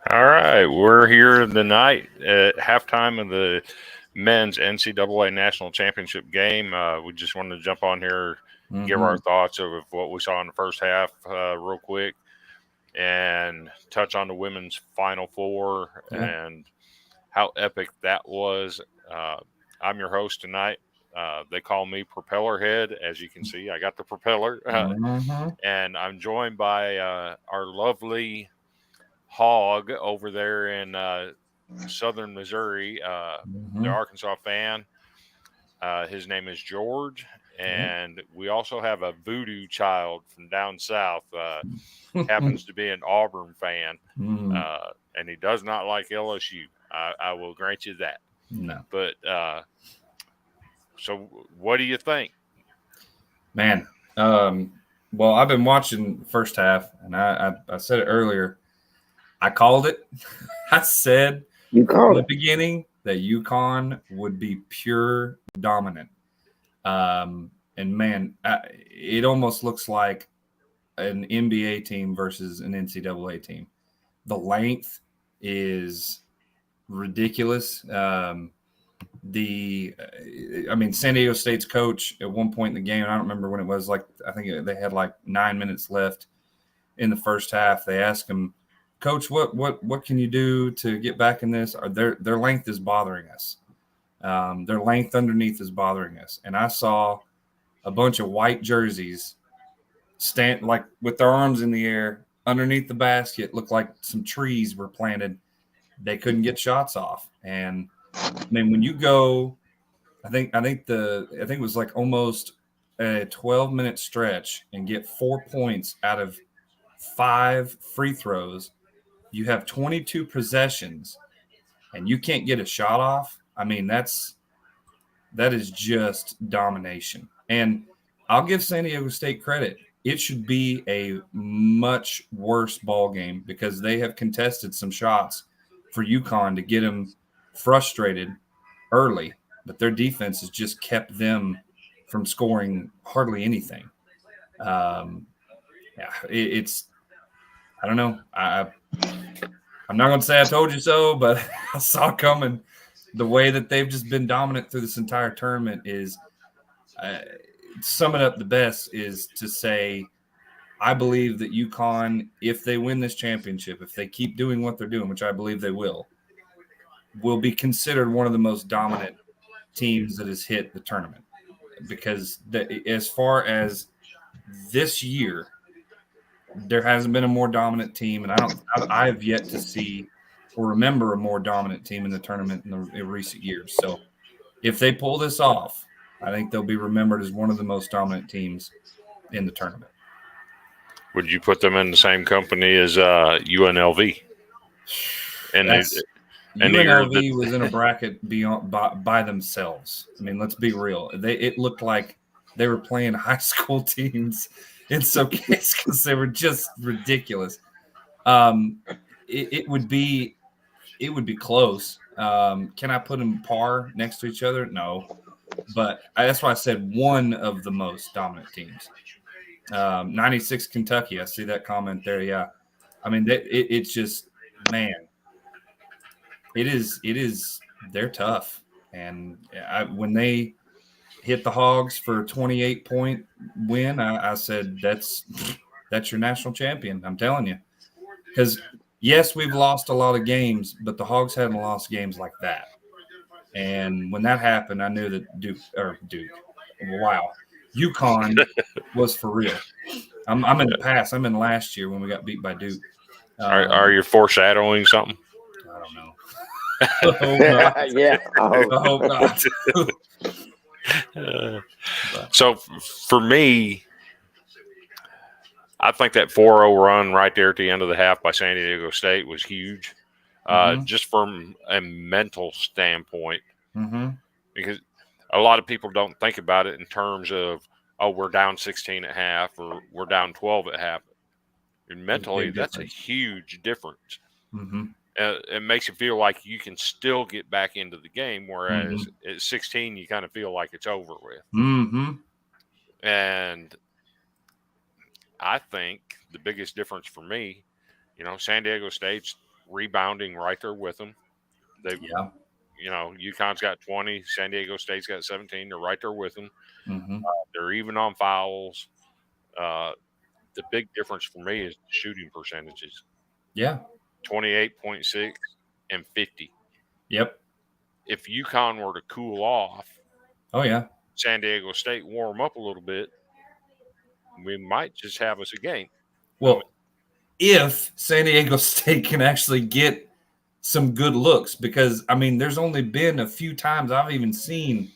All right, we're here tonight at halftime of the men's NCAA National Championship game. We just wanted to jump on here, give our thoughts of what we saw in the first half real quick, and touch on the women's Final Four and how epic that was. I'm your host tonight. They call me Propeller Head. As you can see, I got the propeller. And I'm joined by our lovely Hog over there in southern Missouri, the Arkansas fan. His name is George. And we also have a voodoo child from down south. Happens to be an Auburn fan. And he does not like LSU. I will grant you that. No. But so what do you think? Man, well, I've been watching the first half, and I said it earlier. I called it. I said from the beginning that UConn would be pure dominant. And, man, it almost looks like an NBA team versus an NCAA team. The length is ridiculous. San Diego State's coach at one point in the game, I don't remember when it was, I think they had 9 minutes left in the first half. They asked him, Coach, what can you do to get back in this? Their length is bothering us. Their length underneath is bothering us. And I saw a bunch of white jerseys stand with their arms in the air underneath the basket, looked like some trees were planted. They couldn't get shots off. And when you go, I think it was almost a 12-minute stretch and get 4 points out of 5 free throws. You have 22 possessions and you can't get a shot off. That is just domination. And I'll give San Diego State credit. It should be a much worse ball game because they have contested some shots for UConn to get them frustrated early, but their defense has just kept them from scoring hardly anything. It's I don't know. I'm not going to say I told you so, but I saw it coming. The way that they've just been dominant through this entire tournament is sum it up the best is to say, I believe that UConn, if they win this championship, if they keep doing what they're doing, which I believe they will be considered one of the most dominant teams that has hit the tournament. Because as far as this year, there hasn't been a more dominant team, and I have yet to see or remember a more dominant team in the tournament in recent years. So if they pull this off, I think they'll be remembered as one of the most dominant teams in the tournament. Would you put them in the same company as UNLV? UNLV was in a bracket by themselves. Let's be real. It looked like they were playing high school teams in some cases because they were just ridiculous. It would be close. Can I put them par next to each other? No, but that's why I said one of the most dominant teams. 96 Kentucky. I see that comment there. Yeah, it's just, man, it is. They're tough, and when they hit the Hogs for a 28-point win, I said that's your national champion. I'm telling you, because yes, we've lost a lot of games, but the Hogs hadn't lost games like that. And when that happened, I knew that Duke. Wow, UConn was for real. I'm in the past. I'm in last year when we got beat by Duke. Are you foreshadowing something? I don't know. I hope not. Yeah, I hope not. So for me, I think that 4-0 run right there at the end of the half by San Diego State was huge, just from a mental standpoint, because a lot of people don't think about it in terms of, oh, we're down 16 at half or we're down 12 at half. And mentally, that's a huge difference. it makes you feel like you can still get back into the game, whereas at 16 you kind of feel like it's over with. And I think the biggest difference for me, San Diego State's rebounding right there with them. UConn's got 20, San Diego State's got 17. They're right there with them. They're even on fouls. The big difference for me is the shooting percentages. Yeah. 28.6 and 50. Yep. If UConn were to cool off, San Diego State warm up a little bit, we might just have us a game. Well, if San Diego State can actually get some good looks, because, there's only been a few times I've even seen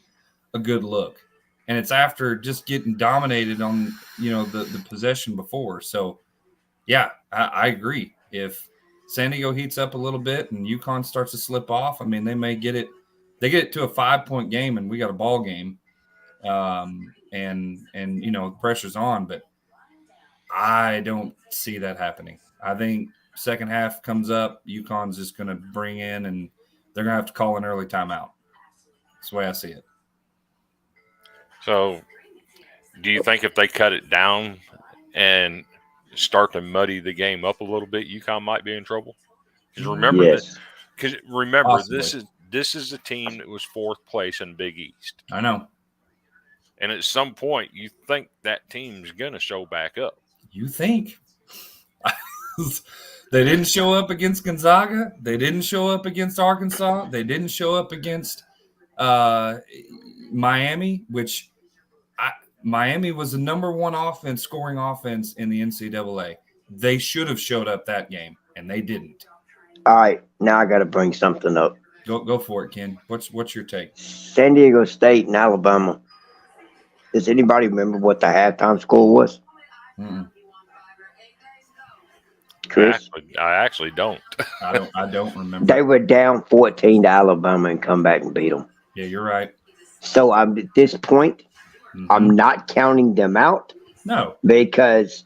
a good look, and it's after just getting dominated on, the possession before. So, yeah, I agree. If San Diego heats up a little bit and UConn starts to slip off, they may get it. They get it to a 5-point game, and we got a ball game. And the pressure's on, but I don't see that happening. I think second half comes up, UConn's just going to bring in, and they're going to have to call an early timeout. That's the way I see it. So do you think if they cut it down and start to muddy the game up a little bit, UConn might be in trouble? Because remember, this is a team that was fourth place in Big East. I know. And at some point, you think that team's going to show back up. You think? They didn't show up against Gonzaga. They didn't show up against Arkansas. They didn't show up against Miami, which Miami was the number one scoring offense in the NCAA. They should have showed up that game, and they didn't. All right, now I got to bring something up. Go for it, Ken. What's your take? San Diego State and Alabama. Does anybody remember what the halftime score was? Chris? I actually don't. I don't remember. They were down 14 to Alabama and come back and beat them. Yeah, you're right. So at this point, I'm not counting them out. No. Because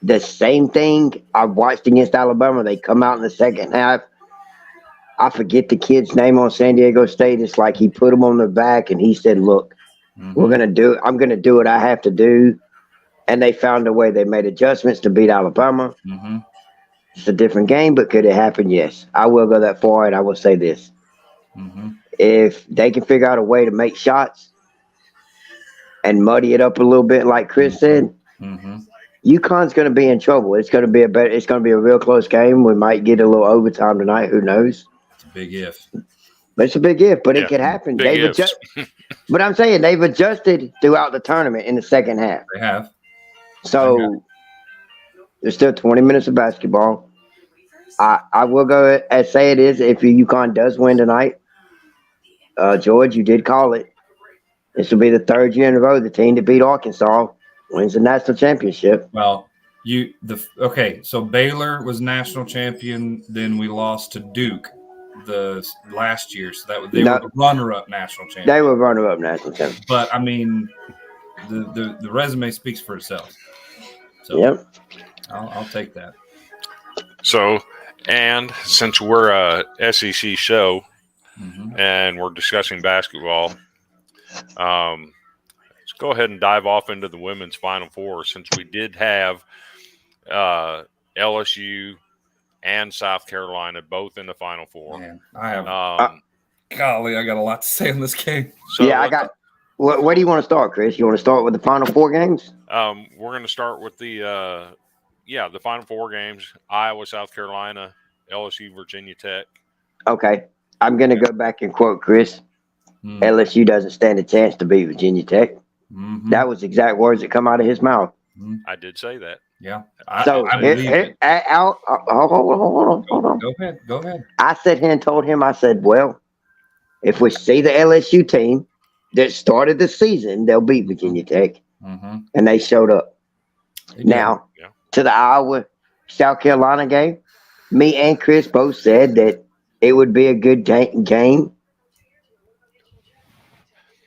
the same thing I watched against Alabama, they come out in the second half. I forget the kid's name on San Diego State. It's like he put them on their back and he said, look, I'm going to do what I have to do. And they found a way. They made adjustments to beat Alabama. It's a different game, but could it happen? Yes. I will go that far, and I will say this. If they can figure out a way to make shots and muddy it up a little bit, like Chris said, UConn's going to be in trouble. It's going to be a real close game. We might get a little overtime tonight. Who knows? It's a big if. But it's a big if, but it could happen. But I'm saying they've adjusted throughout the tournament in the second half. They have. So there's still 20 minutes of basketball. I will go and say it is if UConn does win tonight. George, you did call it. This will be the third year in a row the team that beat Arkansas wins the national championship. Well, so Baylor was national champion. Then we lost to Duke the last year, so they were the runner-up national champion. They were runner-up national champion. But the resume speaks for itself. So yep, I'll take that. So, and since we're a SEC show and we're discussing basketball, let's go ahead and dive off into the women's Final Four, since we did have LSU and South Carolina both in the Final Four. Man, I have golly, I got a lot to say on this game. So yeah, I got. Where do you want to start, Chris? You want to start with the Final Four games? We're going to start with the Final Four games: Iowa, South Carolina, LSU, Virginia Tech. Okay, I'm going to go back and quote Chris. LSU doesn't stand a chance to beat Virginia Tech. That was exact words that come out of his mouth. I did say that. Yeah. Hold on. Go ahead. I sat here and told him, I said, well, if we see the LSU team that started the season, they'll beat Virginia Tech. And they showed up. Now, to the Iowa South Carolina game, me and Chris both said that it would be a good game.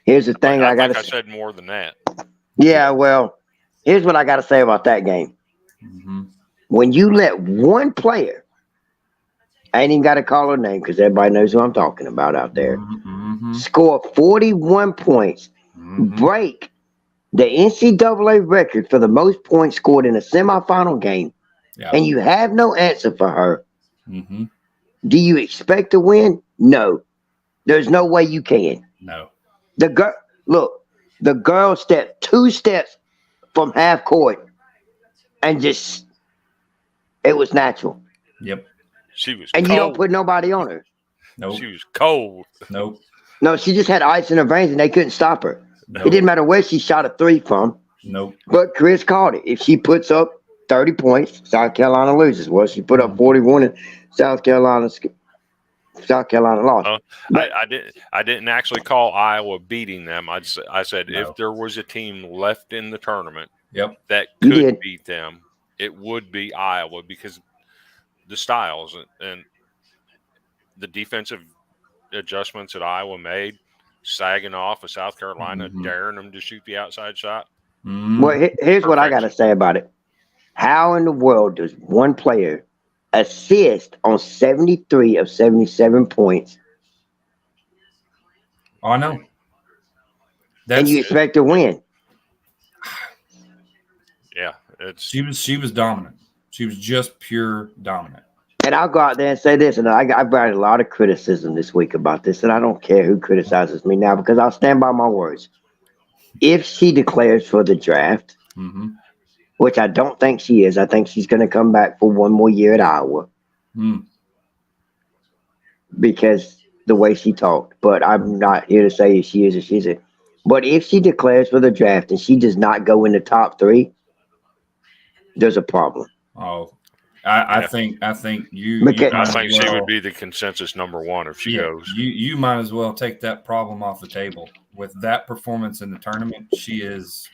Here's the thing I got to say. I said more than that. Yeah, well, here's what I got to say about that game. When you let one player I ain't even got to call her name because everybody knows who I'm talking about out there. Mm-hmm. Score 41 points, break the NCAA record for the most points scored in a semifinal game, and you have no answer for her. Mm-hmm. Do you expect to win? No. There's no way you can. No. The girl stepped 2 steps from half court and just it was natural. Yep. She was And cold. you don't put nobody on her. Nope. She was cold. Nope. No, she just had ice in her veins and they couldn't stop her. Nope. It didn't matter where she shot a 3 from. Nope. But Chris called it. If she puts up 30 points, South Carolina loses. Well, she put up 41 and South Carolina lost. I didn't actually call Iowa beating them. I said No. if there was a team left in the tournament that You could did. beat them, it would be Iowa because the styles and the defensive adjustments that Iowa made, sagging off of South Carolina, daring them to shoot the outside shot. Well, here's what I got to say about it. How in the world does one player assist on 73 of 77 points? Oh, I know. And you expect to win? Yeah, she was dominant. She was just pure dominant. And I'll go out there and say this, and I brought a lot of criticism this week about this, and I don't care who criticizes me now because I'll stand by my words. If she declares for the draft, which I don't think she is, I think she's going to come back for one more year at Iowa because the way she talked. But I'm not here to say if she is or she isn't. But if she declares for the draft and she does not go in the top 3, there's a problem. Oh, I think you. I think she would be the consensus number 1 if she goes. You might as well take that problem off the table. With that performance in the tournament, she is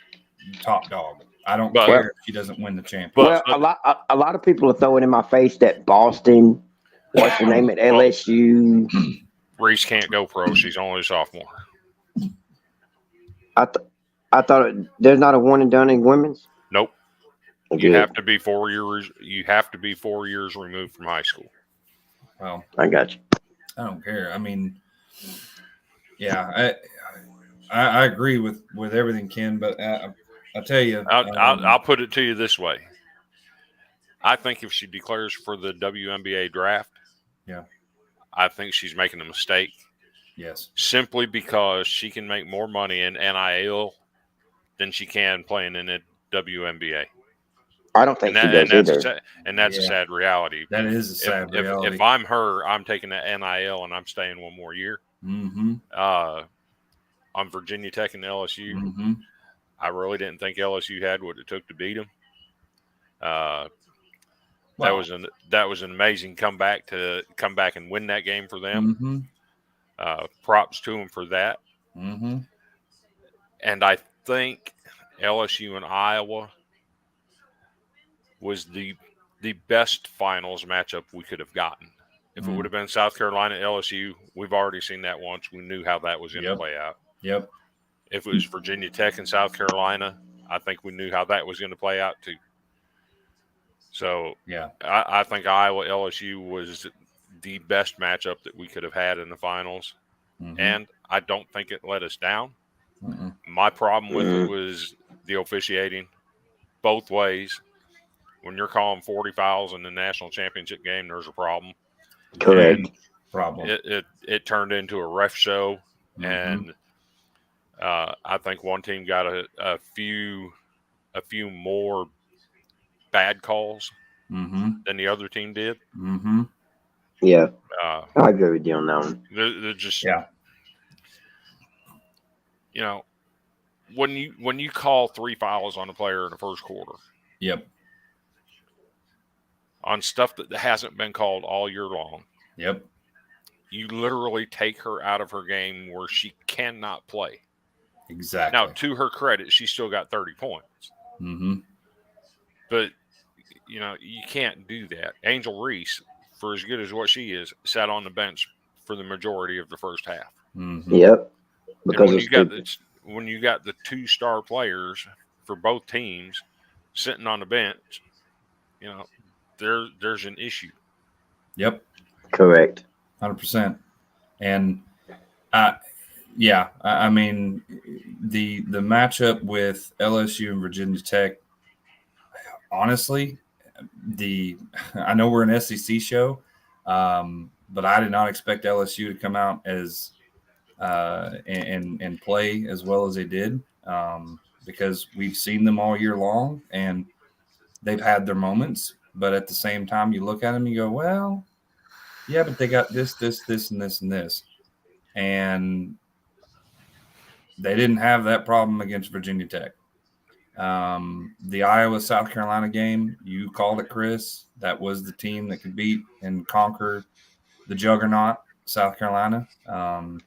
top dog. I don't care if she doesn't win the championship. Well, a lot of people are throwing in my face that Boston, what's her name at LSU? Reese can't go pro. She's only a sophomore. I thought there's not a one and done in women's. Nope. Okay. You have to be 4 years. You have to be 4 years removed from high school. Well, I got you. I don't care. I mean, yeah, I agree with everything, Ken. But I tell you, I'll put it to you this way. I think if she declares for the WNBA draft, I think she's making a mistake. Yes. Simply because she can make more money in NIL than she can playing in the WNBA. I don't think she does either. And that's a sad reality. That is a sad reality. If I'm her, I'm taking that NIL and I'm staying one more year. On Virginia Tech and LSU, I really didn't think LSU had what it took to beat them. That was an amazing comeback to come back and win that game for them. Props to them for that. And I think LSU and Iowa was the best finals matchup we could have gotten. If it would have been South Carolina LSU, we've already seen that once. We knew how that was going to play out. Yep. If it was Virginia Tech and South Carolina, I think we knew how that was going to play out too. So I think Iowa LSU was the best matchup that we could have had in the finals. And I don't think it let us down. My problem with it was the officiating both ways. When you're calling 40 fouls in the national championship game, there's a problem. Correct. It turned into a ref show, and I think one team got a few more bad calls than the other team did. Yeah, I agree with you on that one. They're just you know, when you call 3 fouls on a player in the first quarter. Yep. On stuff that hasn't been called all year long. Yep. You literally take her out of her game where she cannot play. Exactly. Now, to her credit, she still got 30 points. But, you can't do that. Angel Reese, for as good as what she is, sat on the bench for the majority of the first half. Yep. Because when you got the 2-star players for both teams sitting on the bench, there's an issue. Yep. Correct. 100%. And I mean, the matchup with LSU and Virginia Tech, honestly, I know we're an SEC show, but I did not expect LSU to come out as and play as well as they did, because we've seen them all year long and they've had their moments. But at the same time, you look at them, you go, well, yeah, but they got this, and this. And they didn't have that problem against Virginia Tech. The Iowa-South Carolina game, you called it, Chris. That was the team that could beat and conquer the juggernaut, South Carolina. And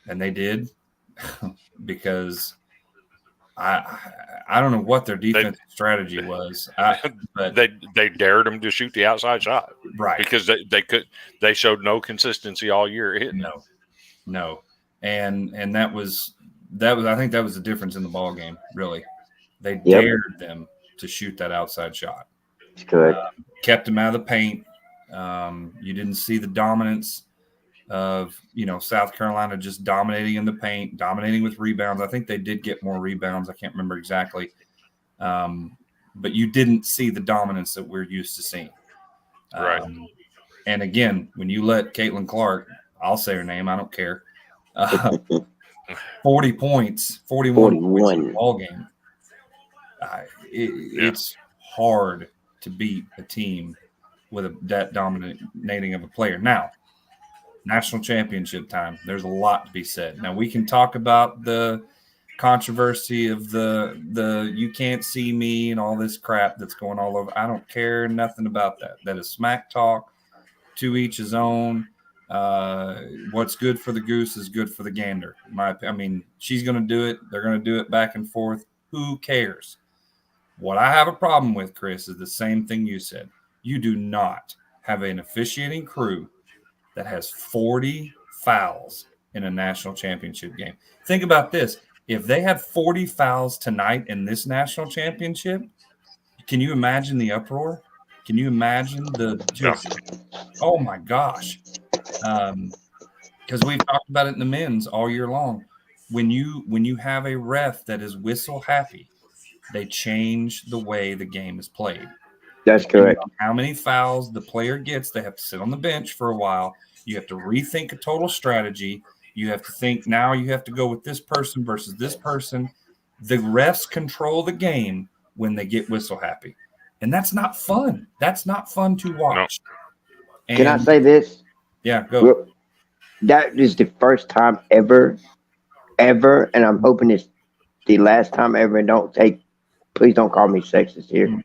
they did because I don't know what their defensive strategy was. But they dared them to shoot the outside shot, right, because they showed no consistency all year hitting. No, and that was I think that was the difference in the ball game. Really, they dared them to shoot that outside shot. That's correct. Kept them out of the paint. You didn't see the dominance of South Carolina just dominating in the paint, dominating with rebounds. I think they did get more rebounds. I can't remember exactly, but you didn't see the dominance that we're used to seeing. Right. And again, when you let Caitlin Clark, I'll say her name, I don't care, 40 points, 41 points in the ball game. It's hard to beat a team with that dominating of a player. Now, national championship time, there's a lot to be said. Now, we can talk about the controversy of the you can't see me and all this crap that's going all over. I don't care nothing about that. That is smack talk. To each his own. What's good for the goose is good for the gander. I mean, she's going to do it. They're going to do it back and forth. Who cares? What I have a problem with, Chris, is the same thing you said. You do not have an officiating crew that has 40 fouls in a national championship game. Think about this. If they had 40 fouls tonight in this national championship, can you imagine the uproar? Can you imagine oh my gosh. Because we've talked about it in the men's all year long. When you have a ref that is whistle happy, they change the way the game is played. That's correct. How many fouls the player gets, they have to sit on the bench for a while. You have to rethink a total strategy. You have to think now you have to go with this person versus this person. The refs control the game when they get whistle happy. And that's not fun. That's not fun to watch. No. Can I say this? Yeah, go. That is the first time ever, and I'm hoping it's the last time ever, and please don't call me sexist here,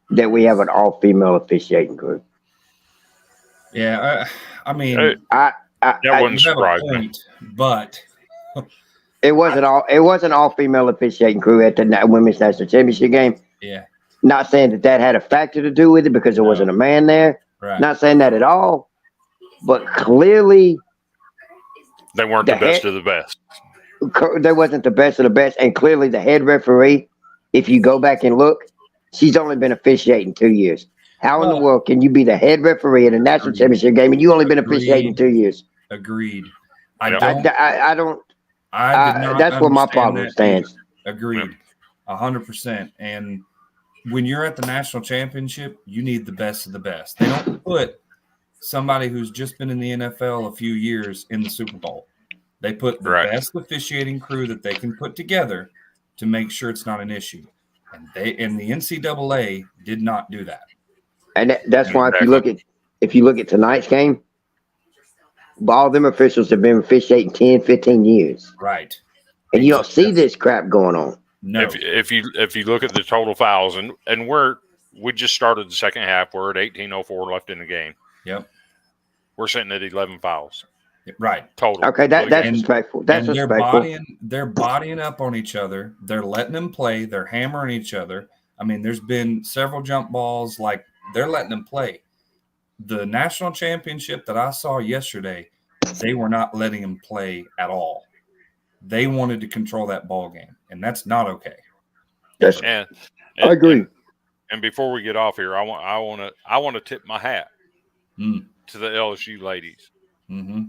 that we have an all-female officiating group. Yeah, I mean, that wouldn't surprise me. But it wasn't all-female officiating crew at the women's national championship game. Yeah. Not saying that had a factor to do with it because there wasn't a man there. Right. Not saying that at all. But clearly, they weren't the best of the best. They wasn't the best of the best. And clearly the head referee, if you go back and look, she's only been officiating 2 years. How in the world can you be the head referee in a national championship game and you only been officiating 2 years? Agreed. I don't. That's where my problem stands. Agreed. 100%. And when you're at the national championship, you need the best of the best. They don't put somebody who's just been in the NFL a few years in the Super Bowl. They put the best officiating crew that they can put together to make sure it's not an issue. And the NCAA did not do that. And that's why if you look at tonight's game, all them officials have been officiating 10, 15 years. Right. And you don't see this crap going on. No. If you look at the total fouls, and we just started the second half, we're at 18:04 left in the game. Yep. We're sitting at 11 fouls. Right. Total. Okay, that's respectful. That's respectful. They're bodying up on each other. They're letting them play. They're hammering each other. I mean, there's been several jump balls. Like, they're letting them play. The national championship that I saw yesterday, they were not letting them play at all. They wanted to control that ball game, and that's not okay. And I agree. And before we get off here, I want to tip my hat to the LSU ladies. Mm-hmm.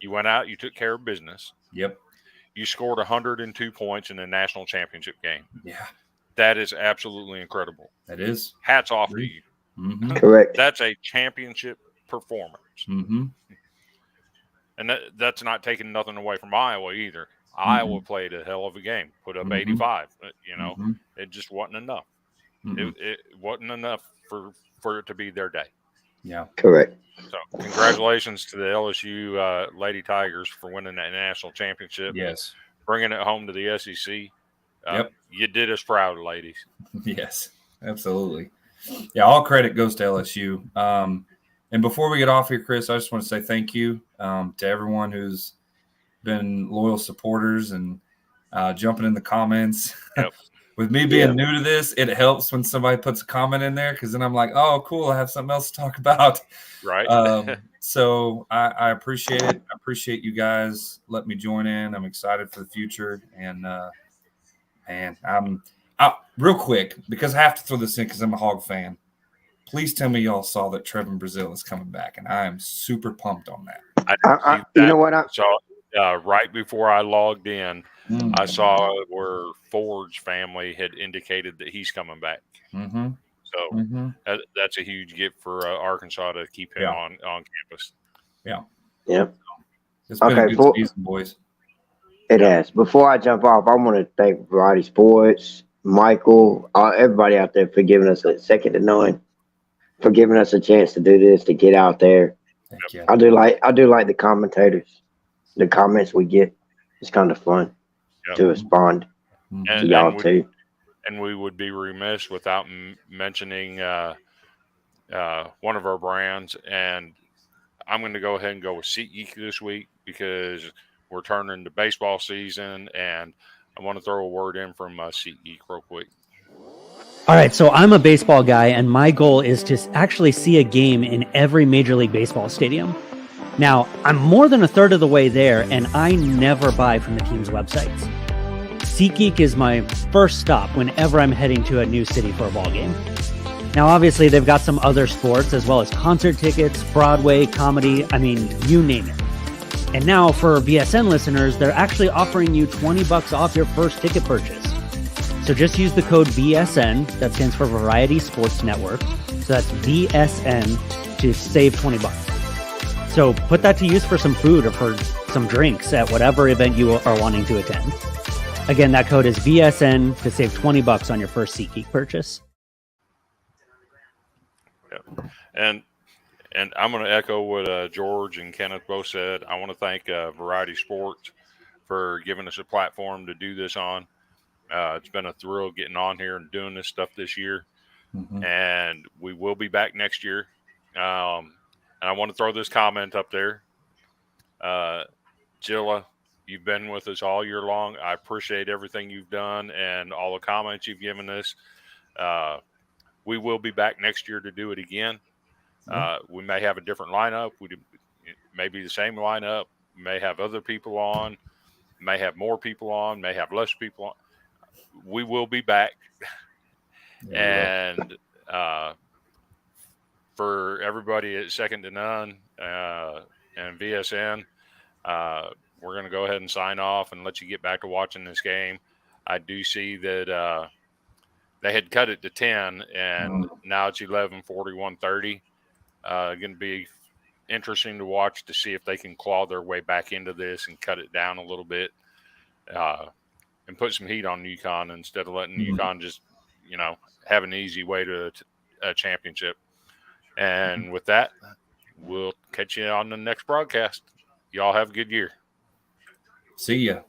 You went out, you took care of business. Yep. You scored 102 points in the national championship game. Yeah. That is absolutely incredible. That is. Hats off to you. Mm-hmm. Correct. That's a championship performance. Mm-hmm. And that's not taking nothing away from Iowa either. Iowa played a hell of a game, put up 85. You know, it just wasn't enough. It wasn't enough for it to be their day. Yeah. Correct. So congratulations to the LSU Lady Tigers for winning that national championship. Yes. Bringing it home to the SEC. Yep. You did us proud, ladies. Yes, absolutely. Yeah, all credit goes to LSU. And before we get off here, Chris, I just want to say thank you to everyone who's been loyal supporters and jumping in the comments. Yep. With me being new to this, it helps when somebody puts a comment in there because then I'm like, oh, cool, I have something else to talk about. Right. So I appreciate it. I appreciate you guys letting me join in. I'm excited for the future. And I'm real quick, because I have to throw this in because I'm a Hog fan. Please tell me y'all saw that Trevin Brazile is coming back, and I am super pumped on that. You know what? Right before I logged in, I saw where Ford's family had indicated that he's coming back. Mm-hmm. So that's a huge gift for Arkansas to keep him on campus. Yeah. Yeah. It's been a good season, boys. It has. Before I jump off, I want to thank Variety Sports, Michael, everybody out there for giving us a second to none, for giving us a chance to do this, to get out there. Thank you. I do like the commentators, the comments we get. It's kind of fun to respond to y'all too. And we would be remiss without mentioning one of our brands. And I'm going to go ahead and go with SeatGeek this week because we're turning to baseball season, and I want to throw a word in from SeatGeek real quick. All right, so I'm a baseball guy, and my goal is to actually see a game in every Major League Baseball stadium. Now, I'm more than a third of the way there, and I never buy from the team's websites. SeatGeek is my first stop whenever I'm heading to a new city for a ball game. Now, obviously, they've got some other sports, as well as concert tickets, Broadway, comedy, I mean, you name it. And now, for VSN listeners, they're actually offering you $20 off your first ticket purchase. So just use the code VSN, that stands for Variety Sports Network. So that's VSN to save $20. So put that to use for some food or for some drinks at whatever event you are wanting to attend. Again, that code is VSN to save $20 on your first SeatGeek purchase. Yeah. And I'm going to echo what George and Kenneth both said. I want to thank Variety Sports for giving us a platform to do this on. It's been a thrill getting on here and doing this stuff this year. And we will be back next year. And I want to throw this comment up there. Jilla, you've been with us all year long. I appreciate everything you've done and all the comments you've given us. We will be back next year to do it again. We may have a different lineup. We may be the same lineup. May have other people on. May have more people on. May have less people on. We will be back. And for everybody at Second to None and VSN, we're going to go ahead and sign off and let you get back to watching this game. I do see that they had cut it to 10, and now it's 11:41:30. Going to be interesting to watch to see if they can claw their way back into this and cut it down a little bit and put some heat on UConn instead of letting UConn just, have an easy way to a championship. And with that, we'll catch you on the next broadcast. Y'all have a good year. See ya.